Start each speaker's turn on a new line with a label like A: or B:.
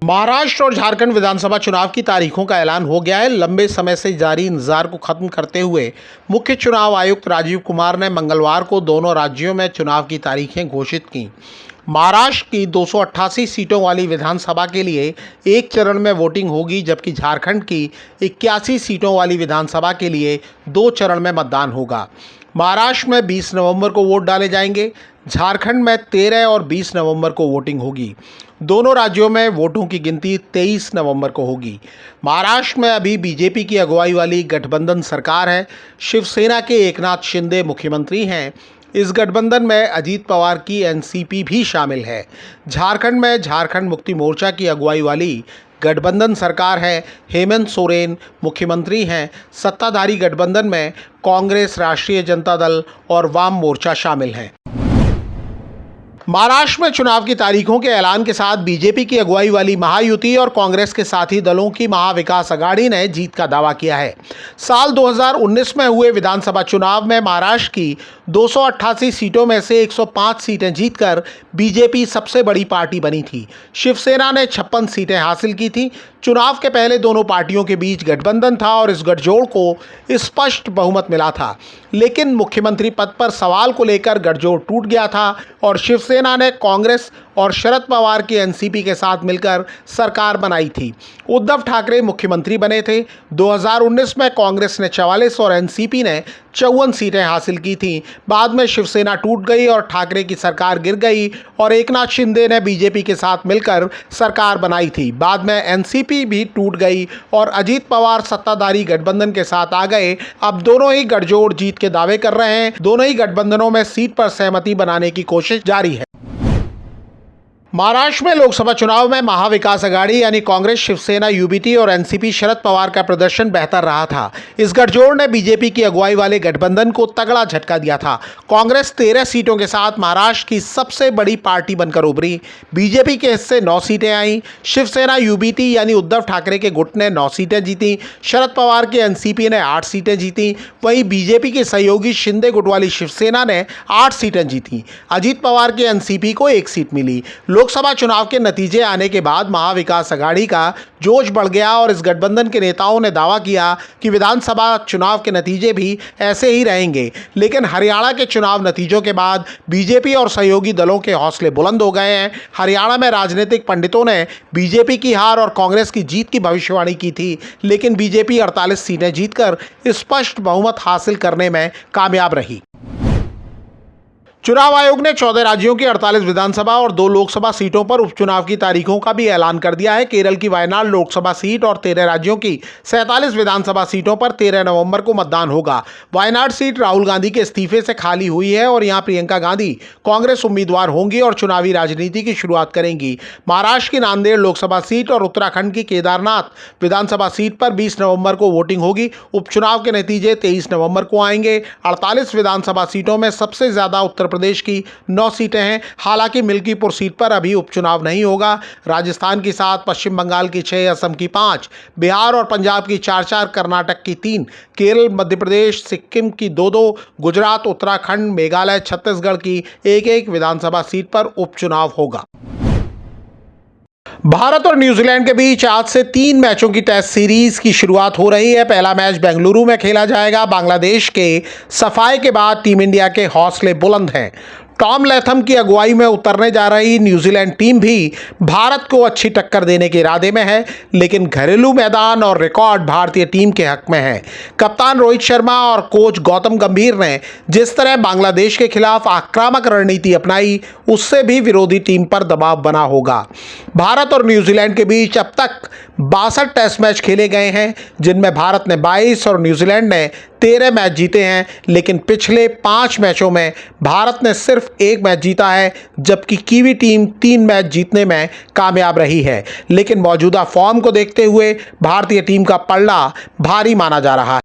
A: महाराष्ट्र और झारखंड विधानसभा चुनाव की तारीखों का ऐलान हो गया है। लंबे समय से जारी इंतजार को खत्म करते हुए मुख्य चुनाव आयुक्त राजीव कुमार ने मंगलवार को दोनों राज्यों में चुनाव की तारीखें घोषित की। महाराष्ट्र की 288 सीटों वाली विधानसभा के लिए एक चरण में वोटिंग होगी, जबकि झारखंड की 81 सीटों वाली विधानसभा के लिए 2 चरण में मतदान होगा। महाराष्ट्र में 20 नवंबर को वोट डाले जाएंगे, झारखंड में 13 और 20 नवंबर को वोटिंग होगी। दोनों राज्यों में वोटों की गिनती 23 नवंबर को होगी। महाराष्ट्र में अभी बीजेपी की अगुवाई वाली गठबंधन सरकार है। शिवसेना के एकनाथ शिंदे मुख्यमंत्री हैं। इस गठबंधन में अजीत पवार की एनसीपी भी शामिल है। झारखंड में झारखंड मुक्ति मोर्चा की अगुवाई वाली गठबंधन सरकार है। हेमंत सोरेन मुख्यमंत्री हैं। सत्ताधारी गठबंधन में कांग्रेस, राष्ट्रीय जनता दल और वाम मोर्चा शामिल हैं। महाराष्ट्र में चुनाव की तारीखों के ऐलान के साथ बीजेपी की अगुवाई वाली महायुति और कांग्रेस के साथी दलों की महाविकास अघाड़ी ने जीत का दावा किया है। साल 2019 में हुए विधानसभा चुनाव में महाराष्ट्र की 288 सीटों में से 105 सीटें जीतकर बीजेपी सबसे बड़ी पार्टी बनी थी। शिवसेना ने 56 सीटें हासिल की थी। चुनाव के पहले दोनों पार्टियों के बीच गठबंधन था और इस गठजोड़ को स्पष्ट बहुमत मिला था, लेकिन मुख्यमंत्री पद पर सवाल को लेकर गठजोड़ टूट गया था और शिवसेना ने कांग्रेस और शरद पवार की एनसीपी के साथ मिलकर सरकार बनाई थी। उद्धव ठाकरे मुख्यमंत्री बने थे। 2019 में कांग्रेस ने 44 और एनसीपी ने 54 सीटें हासिल की थीं। बाद में शिवसेना टूट गई और ठाकरे की सरकार गिर गई और एकनाथ शिंदे ने बीजेपी के साथ मिलकर सरकार बनाई थी। बाद में एनसीपी भी टूट गई और अजीत पवार सत्ताधारी गठबंधन के साथ आ गए। अब दोनों ही गठजोड़ जीत के दावे कर रहे हैं। दोनों ही गठबंधनों में सीट पर सहमति बनाने की कोशिश जारी है। महाराष्ट्र में लोकसभा चुनाव में महाविकास अघाड़ी यानी कांग्रेस, शिवसेना, यूबीटी और एनसीपी शरद पवार का प्रदर्शन बेहतर रहा था। इस गठजोड़ ने बीजेपी की अगुवाई वाले गठबंधन को तगड़ा झटका दिया था। कांग्रेस 13 सीटों के साथ महाराष्ट्र की सबसे बड़ी पार्टी बनकर उभरी। बीजेपी के हिस्से 9 सीटें आईं। शिवसेना, यूबीटी यानी उद्धव ठाकरे के गुट ने 9 सीटें जीती। शरद पवार की एनसीपी ने 8 सीटें जीती। वहीं बीजेपी के सहयोगी शिंदे गुट वाली शिवसेना ने 8 सीटें जीती। अजीत पवार की एनसीपी को 1 सीट मिली। लोकसभा चुनाव के नतीजे आने के बाद महाविकास अघाड़ी का जोश बढ़ गया और इस गठबंधन के नेताओं ने दावा किया कि विधानसभा चुनाव के नतीजे भी ऐसे ही रहेंगे। लेकिन हरियाणा के चुनाव नतीजों के बाद बीजेपी और सहयोगी दलों के हौसले बुलंद हो गए हैं। हरियाणा में राजनीतिक पंडितों ने बीजेपी की हार और कांग्रेस की जीत की भविष्यवाणी की थी, लेकिन बीजेपी 48 सीटें जीतकर स्पष्ट बहुमत हासिल करने में कामयाब रही। चुनाव आयोग ने 14 राज्यों की 48 विधानसभा और 2 लोकसभा सीटों पर उपचुनाव की तारीखों का भी ऐलान कर दिया है। केरल की वायनाड लोकसभा सीट और 13 राज्यों की 47 विधानसभा सीटों पर 13 नवंबर को मतदान होगा। वायनाड सीट राहुल गांधी के इस्तीफे से खाली हुई है और यहां प्रियंका गांधी कांग्रेस उम्मीदवार होंगी और चुनावी राजनीति की शुरुआत करेंगी। महाराष्ट्र की नांदेड़ लोकसभा सीट और उत्तराखंड की केदारनाथ विधानसभा सीट पर 20 नवंबर को वोटिंग होगी। उपचुनाव के नतीजे 23 नवंबर को आएंगे। 48 विधानसभा सीटों में सबसे ज्यादा उत्तर प्रदेश की 9 सीटें हैं। हालांकि मिल्कीपुर सीट पर अभी उपचुनाव नहीं होगा। राजस्थान की 7, पश्चिम बंगाल की 6, असम की 5, बिहार और पंजाब की 4-4, कर्नाटक की 3, केरल, मध्य प्रदेश, सिक्किम की 2-2, गुजरात, उत्तराखंड, मेघालय, छत्तीसगढ़ की 1-1 विधानसभा सीट पर उपचुनाव होगा। भारत और न्यूजीलैंड के बीच आज से 3 मैचों की टेस्ट सीरीज की शुरुआत हो रही है। पहला मैच बेंगलुरु में खेला जाएगा। बांग्लादेश के सफाई के बाद टीम इंडिया के हौसले बुलंद हैं। टॉम लैथम की अगुवाई में उतरने जा रही न्यूजीलैंड टीम भी भारत को अच्छी टक्कर देने के इरादे में है, लेकिन घरेलू मैदान और रिकॉर्ड भारतीय टीम के हक में है। कप्तान रोहित शर्मा और कोच गौतम गंभीर ने जिस तरह बांग्लादेश के खिलाफ आक्रामक रणनीति अपनाई, उससे भी विरोधी टीम पर दबाव बना होगा। भारत और न्यूजीलैंड के बीच अब तक 62 टेस्ट मैच खेले गए हैं, जिनमें भारत ने 22 और न्यूजीलैंड ने 13 मैच जीते हैं। लेकिन पिछले 5 मैचों में भारत ने सिर्फ 1 मैच जीता है, जबकि कीवी टीम 3 मैच जीतने में कामयाब रही है। लेकिन मौजूदा फॉर्म को देखते हुए भारतीय टीम का पलड़ा भारी माना जा रहा है।